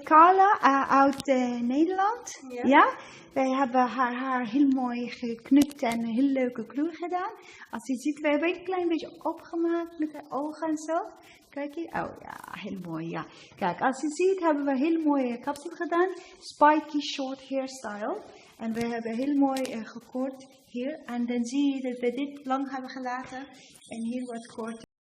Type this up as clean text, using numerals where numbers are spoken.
Carla uit Nederland. Ja? Wij hebben haar haar heel mooi geknipt en een heel leuke kleur gedaan. Als je ziet, we hebben een klein beetje opgemaakt met de ogen en zo. Kijk hier. Oh ja, heel mooi. Ja. Kijk, als je ziet, hebben we een heel mooie kapsel gedaan. Spiky short hairstyle. En we hebben heel mooi gekort hier. En dan zie je dat we dit lang hebben gelaten. En hier wordt kort